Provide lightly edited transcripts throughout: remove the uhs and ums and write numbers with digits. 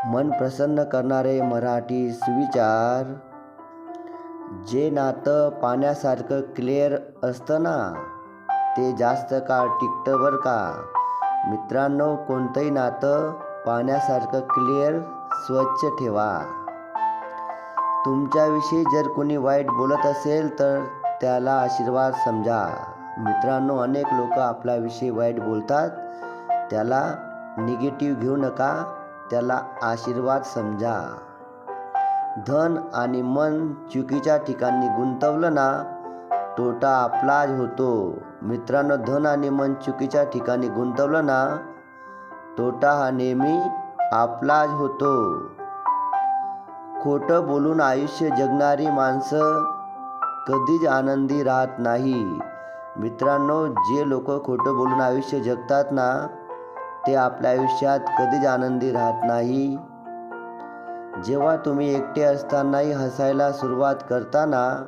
मन प्रसन्न करणारे मराठी सुविचार. जे नातं पाण्यासारखं क्लिअर असतं ना, ते जास्त काळ टिकतं बरं का. मित्रांनो, कोणतंही नातं पाण्यासारखं क्लिअर स्वच्छ ठेवा. तुमच्याविषयी जर कोणी वाईट बोलत असेल तर त्याला आशीर्वाद समजा. मित्रांनो, अनेक लोक आपल्याविषयी वाईट बोलतात, त्याला निगेटिव्ह घेऊ नका, त्याला आशीर्वाद समजा. धन आणि मन चुकीच्या ठिकाणी गुंतवलं ना, तोटा आपलाच होतो. मित्रांनो, धन आणि मन चुकीच्या ठिकाणी गुंतवलं ना, तोटा हा नेहमी आपलाच होतो. खोटं बोलून आयुष्य जगणारी माणसं कधीच आनंदी राहत नाही. मित्रांनो, जे लोक खोटं बोलून आयुष्य जगतात ना, ते आपल्या आयुष्यात कधीच आनंदी राहत नाही. जेव्हा तुम्ही एकटे असतानाही हसायला सुरुवात करता ना,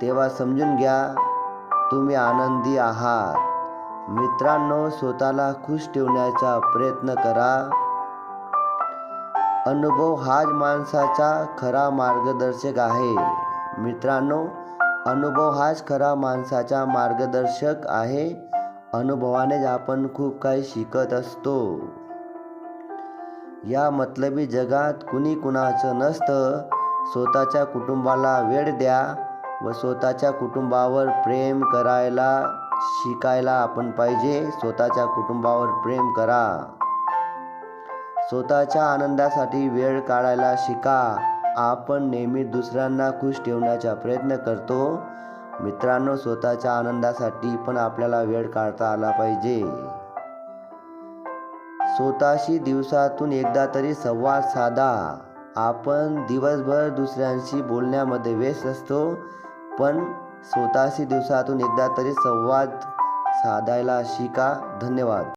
तेव्हा समजून घ्या तुम्ही आनंदी आहात. मित्रांनो, स्वतःला खुश ठेवण्याचा प्रयत्न करा. अनुभव हाच माणसाचा खरा मार्गदर्शक आहे. मित्रांनो, अनुभव हाच खरा माणसाचा मार्गदर्शक आहे. अनुभवानेच आपण खूप काही शिकत असतो. या मतलबी जगात कुणी कुणाचं नसतं. स्वतःच्या कुटुंबाला वेळ द्या व स्वतःच्या कुटुंबावर प्रेम करायला शिकायला आपण पाहिजे. स्वतःच्या कुटुंबावर प्रेम करा. स्वतःच्या आनंदासाठी वेळ काढायला शिका. आपण नेहमी दुसऱ्यांना खुश ठेवण्याचा प्रयत्न करतो. मित्रांनो, स्वतःच्या आनंदासाठी पण आपल्याला वेळ काढता आला पाहिजे. स्वतःशी दिवसातून एकदा तरी संवाद साधा. आपण दिवसभर दुसऱ्यांशी बोलण्यामध्ये व्यस्त असतो, पण स्वतःशी दिवसातून एकदा तरी संवाद साधायला शिका. धन्यवाद.